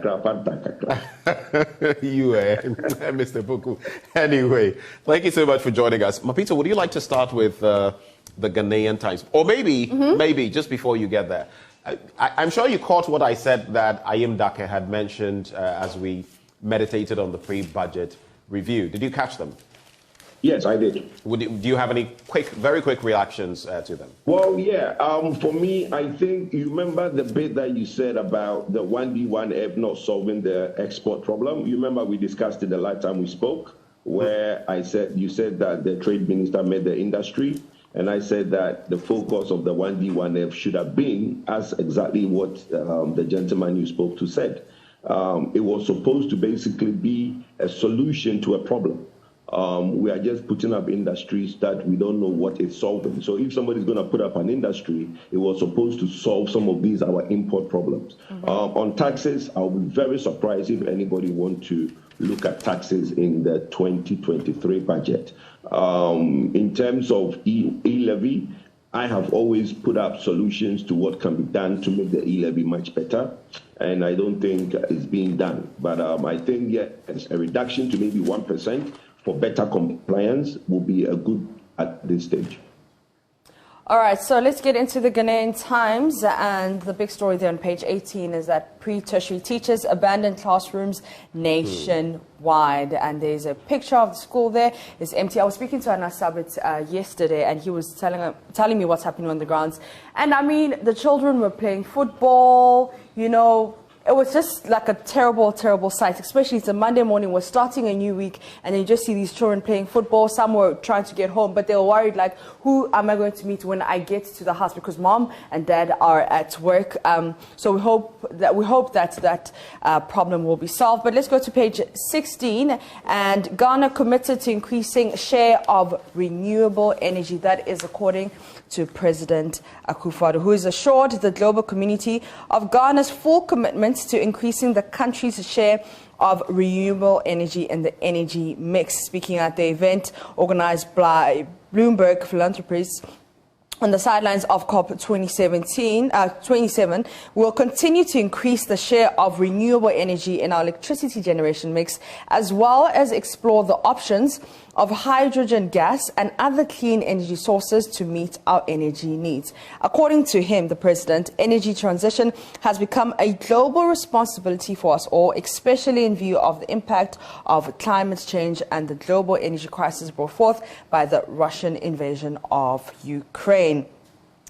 kakra, fanta kakra. You, Mr. Poku. Anyway, thank you so much for joining us. Mapito, would you like to start with the Ghanaian Times? Or maybe just before you get there, I'm sure you caught what I said that Ayim Dake had mentioned as we meditated on the pre-budget review. Did you catch them? Yes, I did. Do you have any very quick reactions to them? Well, yeah. For me, I think you remember the bit that you said about the 1D1F not solving the export problem. You remember we discussed it the last time we spoke, where you said that the trade minister met the industry, and I said that the focus of the 1D1F should have been as exactly what the gentleman you spoke to said. It was supposed to basically be a solution to a problem. We are just putting up industries that we don't know what it's solving. So if somebody's going to put up an industry, it was supposed to solve some of these our import problems. On taxes, I'll be very surprised if anybody wants to look at taxes in the 2023 budget. In terms of e-levy, I have always put up solutions to what can be done to make the e-levy much better, and I don't think it's being done. But I think, yeah, a reduction to maybe 1% for better compliance will be a good at this stage. All right, so let's get into the Ghanaian Times, and the big story there on page 18 is that pre-tertiary teachers abandon classrooms nationwide, and there's a picture of the school there. It's empty. I was speaking to Anas Sabit yesterday, and he was telling me what's happening on the grounds. And I mean, the children were playing football, you know. It was just like a terrible, terrible sight, especially it's a Monday morning. We're starting a new week, and then you just see these children playing football. Some were trying to get home, but they were worried, like, who am I going to meet when I get to the house? Because mom and dad are at work. So we hope that problem will be solved. But let's go to page 16. And Ghana committed to increasing share of renewable energy. That is according to President Kwadwo, who has assured the global community of Ghana's full commitment to increasing the country's share of renewable energy in the energy mix. Speaking at the event organized by Bloomberg Philanthropies on the sidelines of COP 27, we'll continue to increase the share of renewable energy in our electricity generation mix, as well as explore the options of hydrogen gas and other clean energy sources to meet our energy needs. According to him, the president, energy transition has become a global responsibility for us all, especially in view of the impact of climate change and the global energy crisis brought forth by the Russian invasion of Ukraine.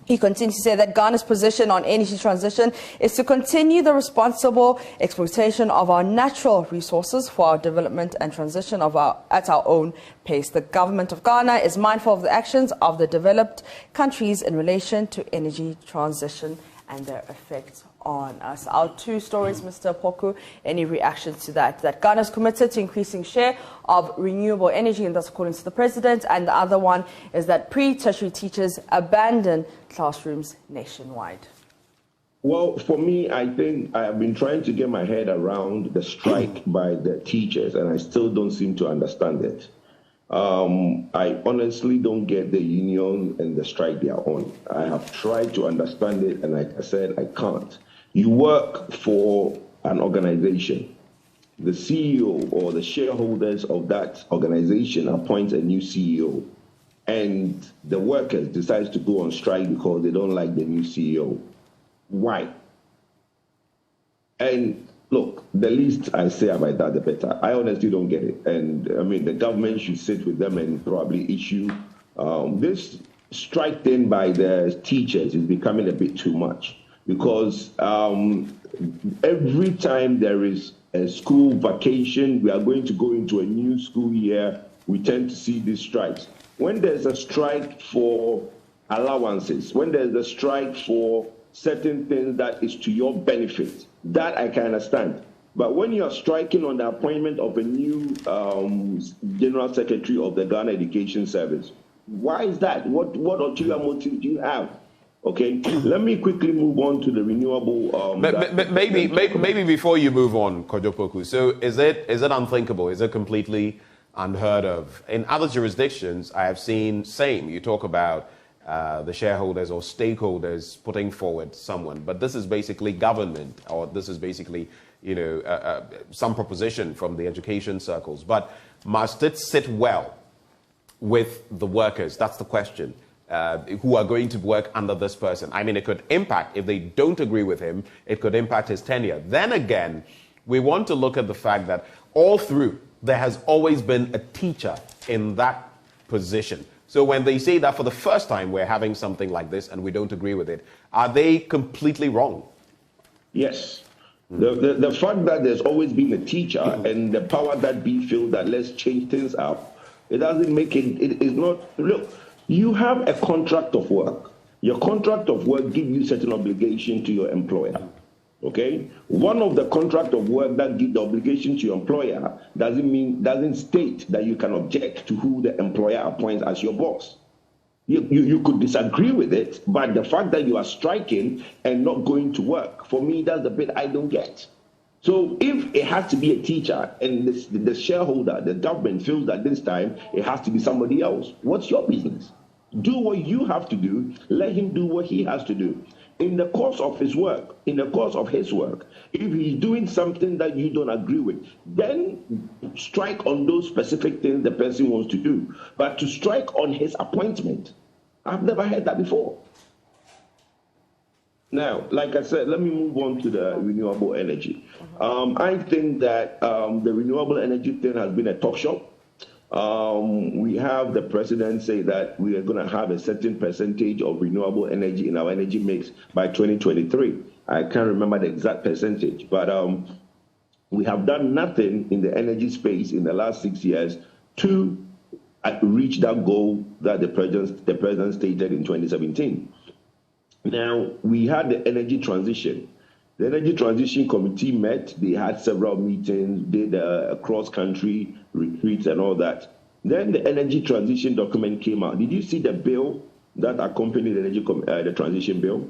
He continues to say that Ghana's position on energy transition is to continue the responsible exploitation of our natural resources for our development and transition at our own pace. The government of Ghana is mindful of the actions of the developed countries in relation to energy transition and their effects on us. Our two stories, Mr. Poku, any reactions to that? That Ghana is committed to increasing share of renewable energy, and that's according to the president. And the other one is that pre-tertiary teachers abandon classrooms nationwide. Well, for me, I think I have been trying to get my head around the strike by the teachers, and I still don't seem to understand it. I honestly don't get the union and the strike they are on. I have tried to understand it, and like I said, I can't. You work for an organization. The CEO or the shareholders of that organization appoint a new CEO, and the workers decide to go on strike because they don't like the new CEO. Why? And look, the least I say about that, the better. I honestly don't get it. And I mean, the government should sit with them and probably issue this strike thing by the teachers is becoming a bit too much, because every time there is a school vacation, we are going to go into a new school year, we tend to see these strikes. When there's a strike for allowances, when there's a strike for certain things that is to your benefit, that I can understand. But when you are striking on the appointment of a new General Secretary of the Ghana Education Service, why is that? What ulterior motive do you have? Okay, let me quickly move on to the renewable. Maybe before you move on, Kwadwo Poku. So is it unthinkable? Is it completely unheard of? In other jurisdictions, I have seen same. You talk about the shareholders or stakeholders putting forward someone, but this is basically government, or this is basically some proposition from the education circles. But must it sit well with the workers? That's the question. Who are going to work under this person? I mean, it could impact, if they don't agree with him, it could impact his tenure. Then again, we want to look at the fact that all through, there has always been a teacher in that position. So when they say that for the first time we're having something like this and we don't agree with it, are they completely wrong? Yes. The fact that there's always been a teacher and the power that be feel that let's change things up, it doesn't make it, it is not, look, you have a contract of work. Your contract of work gives you certain obligation to your employer. Okay? One of the contract of work that gives the obligation to your employer doesn't state that you can object to who the employer appoints as your boss. You could disagree with it, but the fact that you are striking and not going to work, for me, that's the bit I don't get. So if it has to be a teacher and the shareholder, the government feels that this time it has to be somebody else, what's your business? Do what you have to do. Let him do what he has to do. In the course of his work, if he's doing something that you don't agree with, then strike on those specific things the person wants to do. But to strike on his appointment, I've never heard that before. Now, like I said, let me move on to the renewable energy. I think that the renewable energy thing has been a talk shop. We have the president say that we are going to have a certain percentage of renewable energy in our energy mix by 2023. I can't remember the exact percentage, but we have done nothing in the energy space in the last 6 years to reach that goal that the president stated in 2017. Now, we had the energy transition. The Energy Transition Committee met. They had several meetings, did a cross-country retreats and all that. Then the Energy Transition document came out. Did you see the bill that accompanied the transition bill?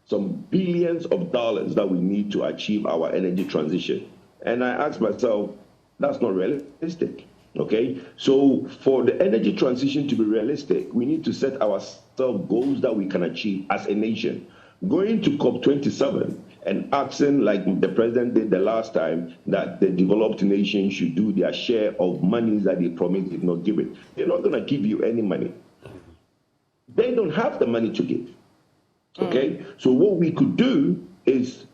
Some billions of dollars that we need to achieve our energy transition. And I asked myself, that's not realistic. Okay, so for the energy transition to be realistic, we need to set ourselves goals that we can achieve as a nation. Going to COP27 and asking, like the president did the last time, that the developed nations should do their share of money that they promised did not give it. They're not going to give you any money. They don't have the money to give. Okay, so what we could do is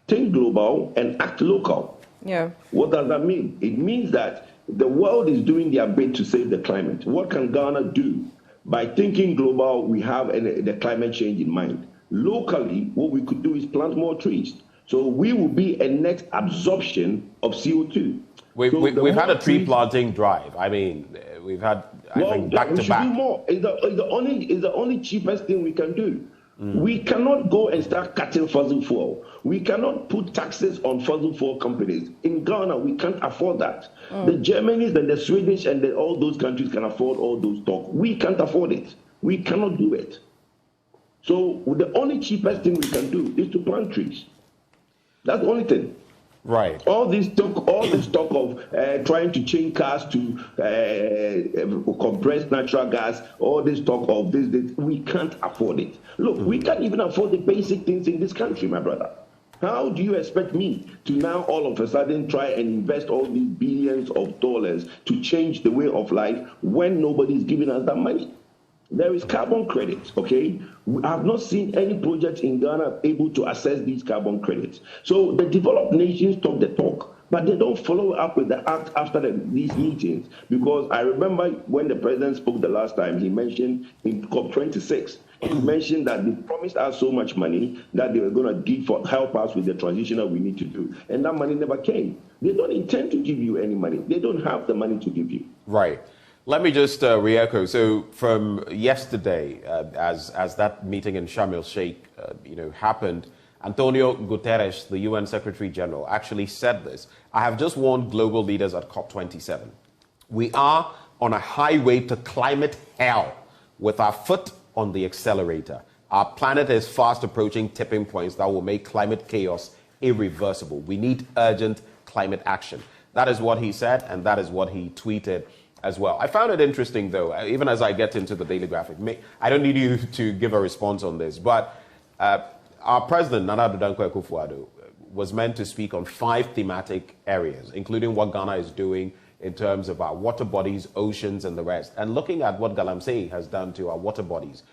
think global and act local. Yeah. What does that mean? It means that the world is doing their bit to save the climate. What can Ghana do? By thinking global, we have the climate change in mind. Locally, what we could do is plant more trees. So we will be a net absorption of CO2. We've had a tree planting drive. I mean, we've had, I think, back to back. We should do more. It's the only cheapest thing we can do. We cannot go and start cutting fossil fuel. We cannot put taxes on fossil fuel companies. In Ghana, we can't afford that. The Germans and the Swedish and all those countries can afford all those talk. We can't afford it. We cannot do it. So the only cheapest thing we can do is to plant trees. That's the only thing. Right. All this talk of trying to change cars to compressed natural gas, all this talk of this, we can't afford it. Look, we can't even afford the basic things in this country, my brother. How do you expect me to now all of a sudden try and invest all these billions of dollars to change the way of life when nobody's giving us that money? There is carbon credits, okay? I have not seen any project in Ghana able to access these carbon credits. So the developed nations talk the talk, but they don't follow up with the act after these meetings. Because I remember when the president spoke the last time, he mentioned in COP26, he mentioned that they promised us so much money that they were going to give help us with the transition that we need to do. And that money never came. They don't intend to give you any money. They don't have the money to give you. Right. Let me just re-echo. So from yesterday, as that meeting in Sharm el-Sheikh, happened, Antonio Guterres, the UN Secretary General, actually said this. I have just warned global leaders at COP27. We are on a highway to climate hell with our foot on the accelerator. Our planet is fast approaching tipping points that will make climate chaos irreversible. We need urgent climate action. That is what he said, and that is what he tweeted as well. I found it interesting, though, even as I get into the daily graphic. I don't need you to give a response on this, but our president, Nana Addo Dankwa Akufo-Addo, was meant to speak on 5 thematic areas, including what Ghana is doing in terms of our water bodies, oceans, and the rest. And looking at what Galamsey has done to our water bodies,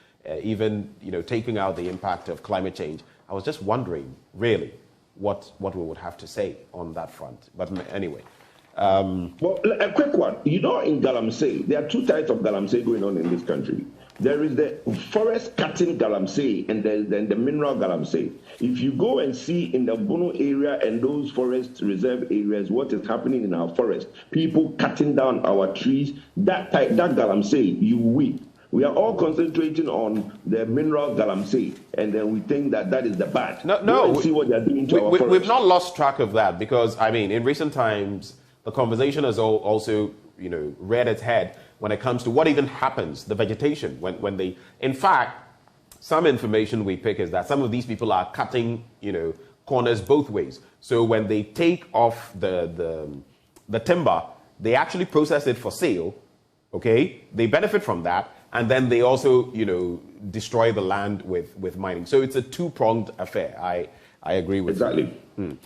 even taking out the impact of climate change, I was just wondering, really, what we would have to say on that front. But anyway. Well, a quick one. In Galamsey, there are 2 types of Galamsey going on in this country. There is the forest cutting Galamsey and then the mineral Galamsey. If you go and see in the Bono area and those forest reserve areas, what is happening in our forest, people cutting down our trees, that Galamsey, you weep. We are all concentrating on the mineral Galamsey, and then we think that is the bad. No, see what they're doing to our forest. We've not lost track of that because, I mean, in recent times, the conversation has also, reared its head when it comes to what even happens, the vegetation, when they, in fact, some information we pick is that some of these people are cutting, corners both ways. So when they take off the timber, they actually process it for sale, okay? They benefit from that, and then they also, destroy the land with mining. So it's a 2-pronged affair. I agree with you.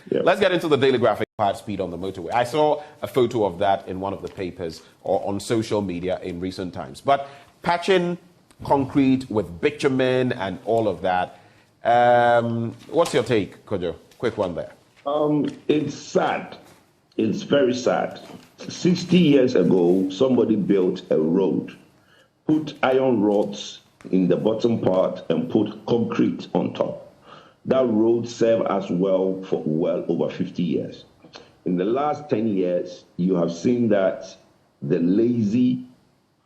Yeah. Let's get into the daily graphic part speed on the motorway. I saw a photo of that in one of the papers or on social media in recent times. But patching concrete with bitumen and all of that. What's your take, Kwadwo? Quick one there. It's sad. It's very sad. 60 years ago, somebody built a road, put iron rods in the bottom part and put concrete on top. That road served us well for well over 50 years. In the last 10 years, you have seen that the lazy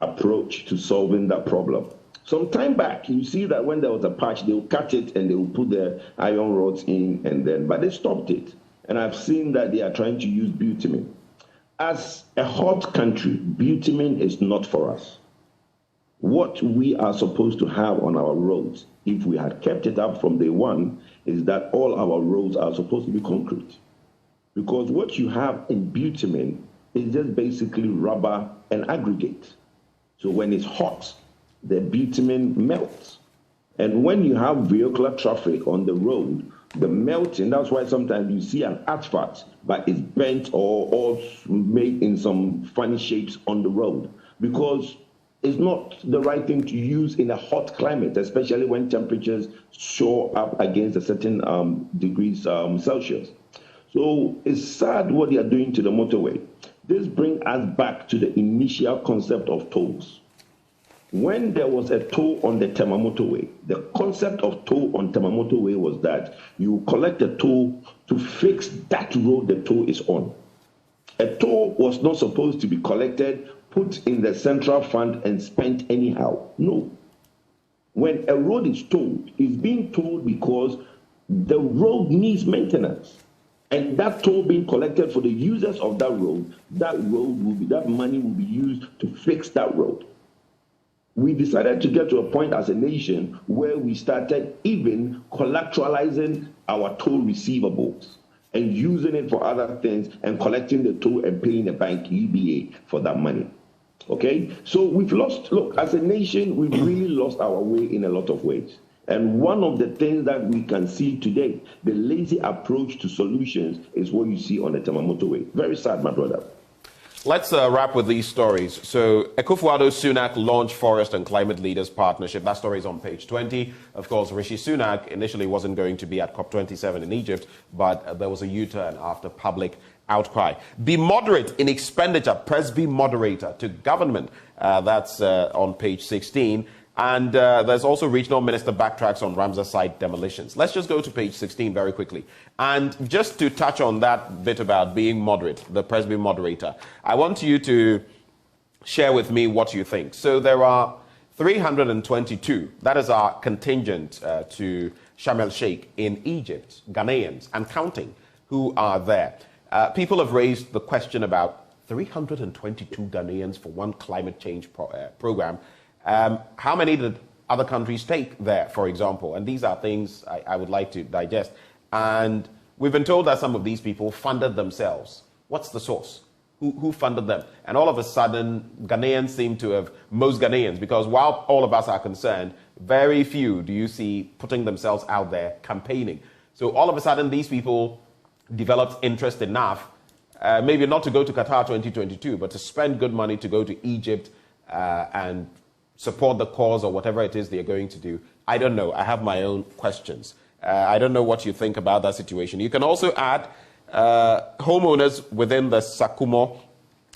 approach to solving that problem. Some time back, you see that when there was a patch, they will cut it and they will put the iron rods in, but they stopped it. And I've seen that they are trying to use bitumen. As a hot country, bitumen is not for us. What we are supposed to have on our roads, if we had kept it up from day one, is that all our roads are supposed to be concrete. Because what you have in bitumen is just basically rubber and aggregate. So when it's hot, the bitumen melts. And when you have vehicular traffic on the road, the melting, that's why sometimes you see an asphalt, but it's bent or made in some funny shapes on the road. Because it's not the right thing to use in a hot climate, especially when temperatures show up against a certain degrees Celsius. So it's sad what they are doing to the motorway. This brings us back to the initial concept of tolls. When there was a toll on the Tema motorway, the concept of toll on Tema motorway was that you collect a toll to fix that road the toll is on. A toll was not supposed to be collected, put in the central fund and spent anyhow. No. When a road is tolled, it's being tolled because the road needs maintenance. And that toll being collected for the users of that money will be used to fix that road. We decided to get to a point as a nation where we started even collateralizing our toll receivables and using it for other things and collecting the toll and paying the bank UBA for that money. Okay? So we've lost, look, as a nation, we've really lost our way in a lot of ways. And one of the things that we can see today, the lazy approach to solutions, is what you see on the Tema motorway. Very sad, my brother. Let's wrap with these stories. So, Kwadwo Sunak launched Forest and Climate Leaders Partnership. That story is on page 20. Of course, Rishi Sunak initially wasn't going to be at COP27 in Egypt, but there was a U-turn after public outcry. Be moderate in expenditure. Press be moderator to government. That's on page 16. And there's also regional minister backtracks on Ramsar site demolitions. Let's just go to page 16 very quickly. And just to touch on that bit about being moderate, the press be moderator, I want you to share with me what you think. So there are 322, that is our contingent to Sharm el-Sheikh in Egypt, Ghanaians and counting, who are there. People have raised the question about 322 Ghanaians for one climate change program. How many did other countries take there, for example? And these are things I would like to digest. And we've been told that some of these people funded themselves. What's the source? Who funded them? And all of a sudden, Ghanaians seem to have, most Ghanaians, because while all of us are concerned, very few do you see putting themselves out there campaigning. So all of a sudden, these people developed interest enough, maybe not to go to Qatar 2022, but to spend good money to go to Egypt and support the cause or whatever it is they're going to do. I don't know. I have my own questions. I don't know what you think about that situation. You can also add homeowners within the Sakumo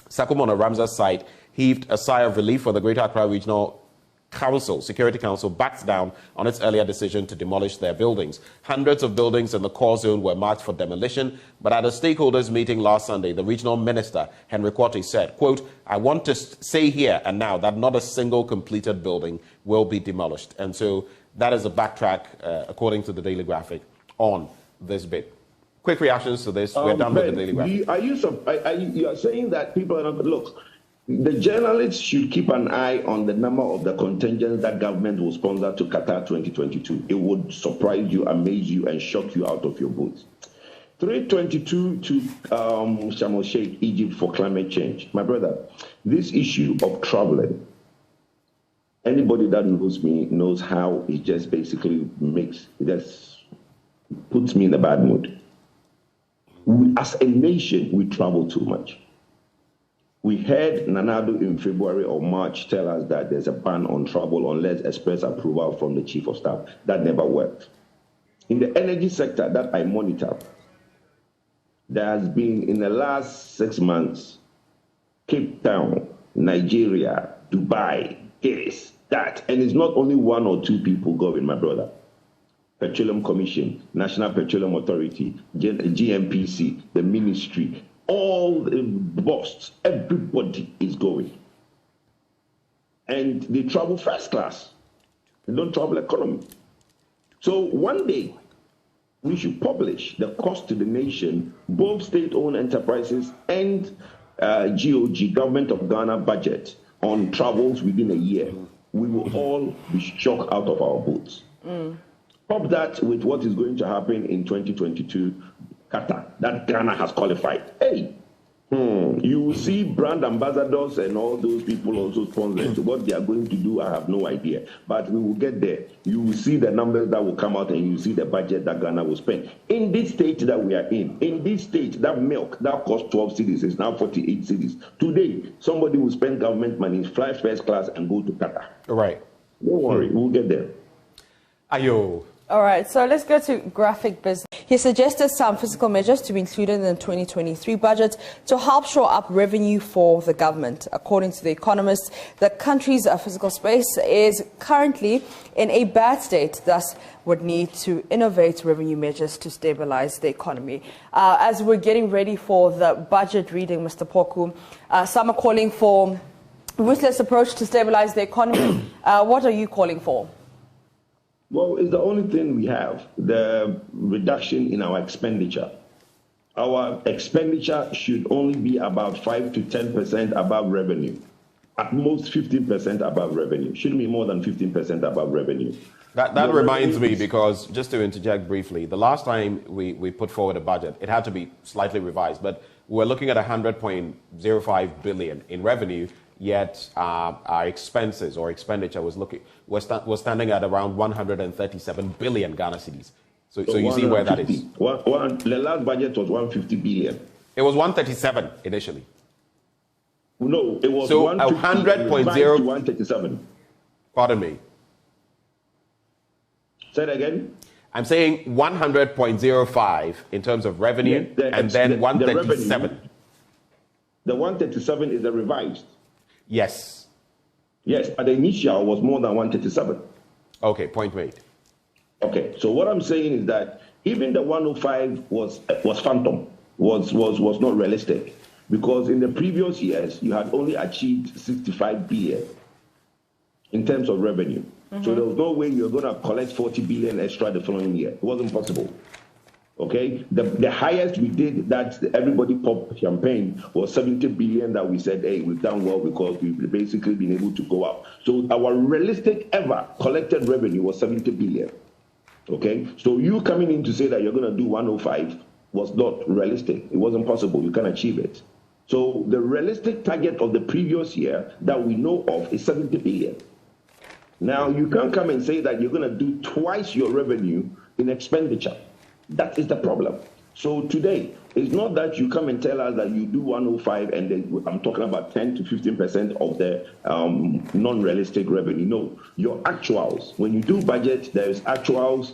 on a Ramsar site heaved a sigh of relief for the Greater Accra Regional Council, Security Council, backs down on its earlier decision to demolish their buildings. Hundreds of buildings in the core zone were marked for demolition, but at a stakeholders meeting last Sunday, the regional minister, Henry Kwadwo, said, quote, "I want to say here and now that not a single completed building will be demolished." And so that is a backtrack, according to the Daily Graphic, on this bit. Quick reactions to this. We're done with the Daily Graphic. You are saying that people are not, look, the journalists should keep an eye on the number of the contingents that government will sponsor to Qatar 2022. It would surprise you, amaze you, and shock you out of your boots. 322 to Sharm el-Sheikh, Egypt for climate change. My brother, this issue of traveling, anybody that knows me knows how it just basically puts me in a bad mood. As a nation, we travel too much. We heard Nanado in February or March tell us that there's a ban on travel unless express approval from the chief of staff. That never worked. In the energy sector that I monitor, there has been, in the last 6 months, Cape Town, Nigeria, Dubai, this, that. And it's not only one or two people going, my brother. Petroleum Commission, National Petroleum Authority, GMPC, the ministry, all the boss, everybody is going. And they travel first class. They don't travel economy. So one day, we should publish the cost to the nation, both state-owned enterprises and GOG, Government of Ghana budget, on travels within a year. We will all be shocked out of our boots. Pop that with what is going to happen in 2022, Qatar, that Ghana has qualified. Hey, you will see brand ambassadors and all those people also sponsoring. What they are going to do, I have no idea. But we will get there. You will see the numbers that will come out and you will see the budget that Ghana will spend. In this state that we are in this state, that milk that cost 12 cedis is now 48 cedis. Today, somebody will spend government money, fly first class and go to Qatar. Right. Don't worry, we'll get there. Ayo. All right, so let's go to graphic business. He suggested some fiscal measures to be included in the 2023 budget to help shore up revenue for the government. According to The Economist, the country's fiscal space is currently in a bad state, thus would need to innovate revenue measures to stabilize the economy. As we're getting ready for the budget reading, Mr. Poku, some are calling for a ruthless approach to stabilize the economy. What are you calling for? Well, it's the only thing we have, the reduction in our expenditure. Our expenditure should only be about 5 to 10% above revenue. At most 15% above revenue. Shouldn't be more than 15% above revenue. That reminds me, because just to interject briefly, the last time we put forward a budget, it had to be slightly revised, but we're looking at 100.05 billion in revenue. Yet our expenses or expenditure was standing at around 137 billion Ghana cedis. So you see where that is. The last budget was 150 billion. It was 137 initially. No, it was so 100.0 137. Pardon me. Say it again. I'm saying 100.05 in terms of revenue, and then 137. The 137 is the revised. Yes. Yes, but the initial was more than 137. Okay, point made. Okay, so what I'm saying is that even the 105 was phantom, was not realistic, because in the previous years you had only achieved 65 billion in terms of revenue. So there was no way you're going to collect 40 billion extra the following year. It wasn't possible. Okay, the highest we did that everybody popped champagne was 70 billion that we said, hey, we've done well because we've basically been able to go up. So our realistic ever collected revenue was 70 billion. Okay, so you coming in to say that you're going to do 105 was not realistic. It wasn't possible. You can't achieve it. So the realistic target of the previous year that we know of is 70 billion. Now you can't come and say that you're going to do twice your revenue in expenditure. That is the problem. So today, it's not that you come and tell us that you do 105 and then I'm talking about 10 to 15% of the non-realistic revenue. No, your actuals. When you do budget, there's actuals,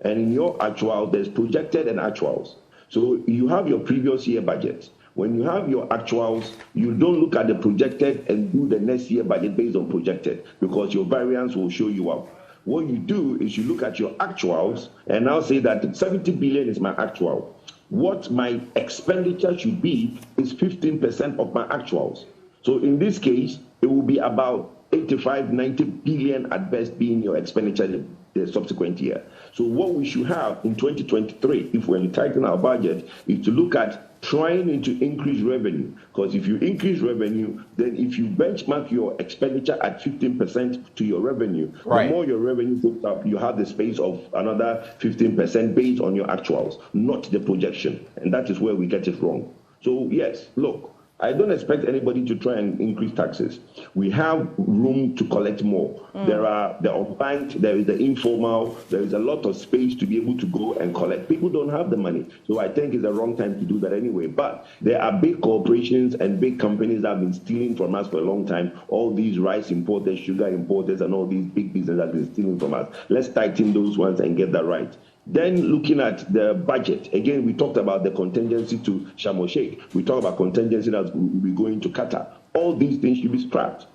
and in your actual, there's projected and actuals. So you have your previous year budget. When you have your actuals, you don't look at the projected and do the next year budget based on projected, because your variance will show you up. What you do is you look at your actuals and now say that 70 billion is my actual. What my expenditure should be is 15% of my actuals. So in this case, it will be about 85, 90 billion at best being your expenditure the subsequent year. So what we should have in 2023, if we're tighten our budget, is to look at trying to increase revenue. Because if you increase revenue, then if you benchmark your expenditure at 15% to your revenue, right, the more your revenue goes up, you have the space of another 15% based on your actuals, not the projection. And that is where we get it wrong. So yes, look, I don't expect anybody to try and increase taxes. We have room to collect more. There are the unbanked, there is the informal, there is a lot of space to be able to go and collect. People don't have the money. So I think it's the wrong time to do that anyway. But there are big corporations and big companies that have been stealing from us for a long time. All these rice importers, sugar importers, and all these big businesses that have been stealing from us. Let's tighten those ones and get that right. Then looking at the budget, again, we talked about the contingency to Sharm el-Sheikh. We talked about contingency that will be going to Qatar. All these things should be scrapped.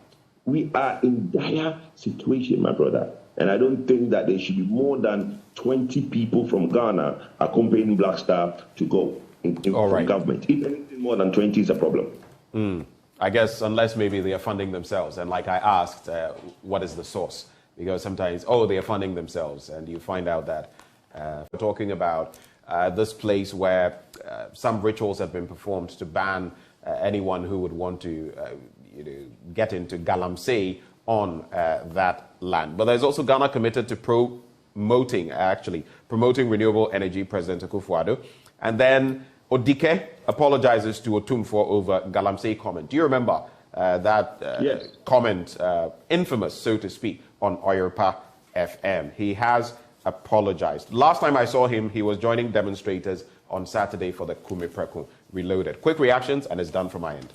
We are in dire situation, my brother. And I don't think that there should be more than 20 people from Ghana accompanying Black Star to go from government. If anything more than 20 is a problem. I guess unless maybe they are funding themselves. And like I asked, what is the source? Because sometimes, they are funding themselves. And you find out that we're talking about this place where some rituals have been performed to ban anyone who would want to get into galamsey on that land. But there's also Ghana committed to promoting renewable energy, President Kwadwo. And then Odike apologizes to Otumfuo over galamsey comment. Do you remember that yes, comment, infamous, so to speak, on Oyerpa FM? He has apologized. Last time I saw him, he was joining demonstrators on Saturday for the Kumipreku Reloaded. Quick reactions, and it's done from my end.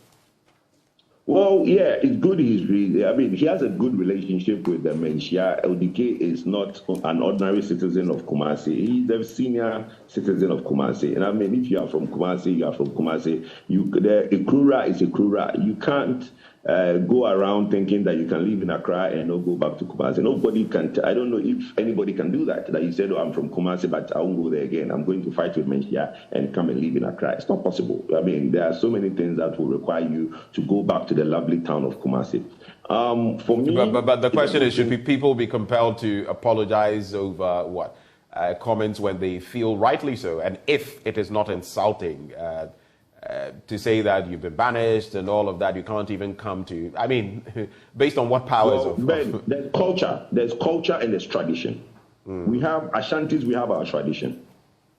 Well, yeah, it's good. He has a good relationship with the Menchia. LDK is not an ordinary citizen of Kumasi. He's a senior citizen of Kumasi. And if you are from Kumasi, you are from Kumasi. A Krura is a Krura. You can't go around thinking that you can live in Accra and not go back to Kumasi. Nobody can. I don't know if anybody can do that. That you said, I'm from Kumasi, but I won't go there again. I'm going to fight with Menchia and come and live in Accra. It's not possible. There are so many things that will require you to go back to the lovely town of Kumasi. For me, but the question is, should people be compelled to apologize over what comments when they feel rightly so, and if it is not insulting? To say that you've been banished and all of that, you can't even come to. Based on what powers? There's culture and there's tradition. We have Ashantis, we have our tradition.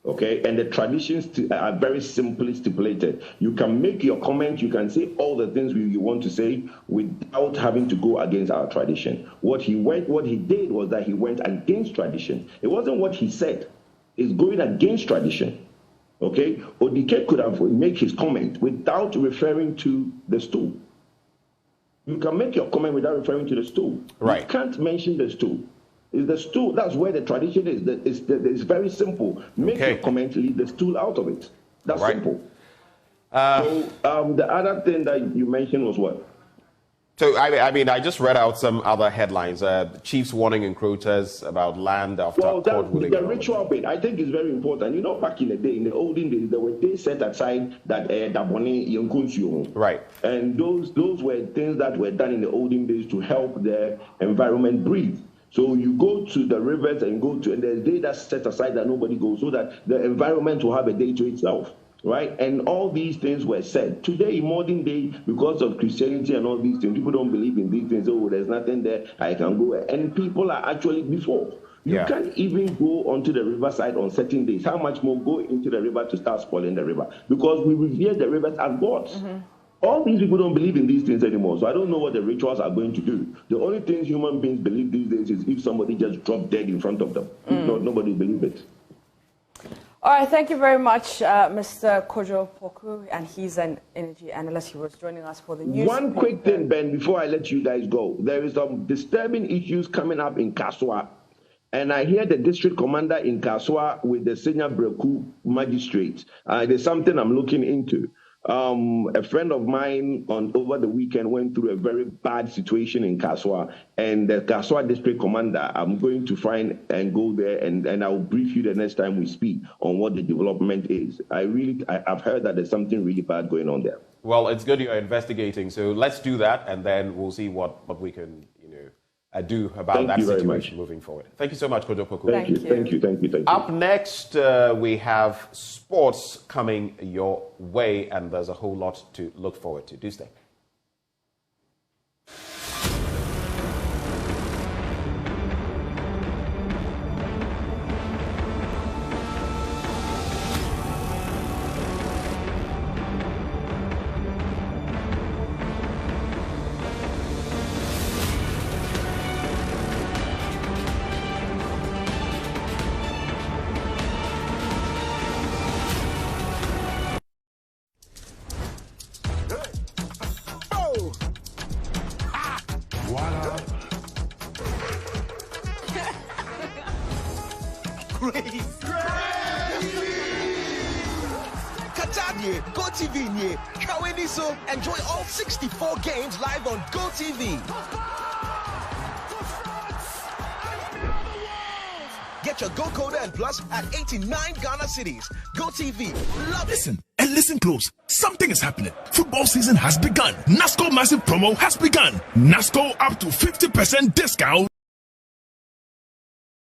Okay, and the traditions are very simply stipulated. You can make your comment, you can say all the things you want to say without having to go against our tradition. What he did was that he went against tradition. It wasn't what he said, it's going against tradition. Okay, Odike could have made his comment without referring to the stool. You can make your comment without referring to the stool. Right. You can't mention the stool. It's the stool. That's where the tradition is. It's very simple. Make your comment, leave the stool out of it. That's simple. The other thing that you mentioned was what? So, I just read out some other headlines. Chiefs warning encroachers about land after court ruling. The ritual bit, I think, is very important. Back in the day, in the olden days, there were days set aside that Daboni Yonkunsu. Right. And those were things that were done in the olden days to help the environment breathe. So you go to the rivers and there's a day that's set aside that nobody goes, so that the environment will have a day to itself. Right? And all these things were said. Today, modern day, because of Christianity and all these things, people don't believe in these things. Oh, there's nothing there, I can go. And people are actually before. You can't even go onto the riverside on certain days. How much more go into the river to start spoiling the river? Because we revere the rivers as gods. All these people don't believe in these things anymore. So I don't know what the rituals are going to do. The only things human beings believe these days is if somebody just dropped dead in front of them. If not, nobody will believe it. All right, thank you very much, Mr. Kwadwo Poku, and he's an energy analyst. He was joining us for the news. One quick thing, Ben, before I let you guys go. There is some disturbing issues coming up in Kaswa, and I hear the district commander in Kaswa with the senior Breku magistrate. There's something I'm looking into. A friend of mine over the weekend went through a very bad situation in Kaswa, and the Kaswa district commander, I'm going to find and go there, and I'll brief you the next time we speak on what the development is. I've heard that there's something really bad going on there. Well, it's good you're investigating, so let's do that, and then we'll see what we can, do about that situation moving forward. Thank you so much, Kwadwo Poku. Thank you. Up next, we have sports coming your way, and there's a whole lot to look forward to. Do stay. GoTV. Enjoy all 64 games live on GoTV. Get your Go Coder and Plus at 89 Ghana cities. GoTV. Listen and listen close. Something is happening. Football season has begun. NASCO massive promo has begun. NASCO up to 50% discount.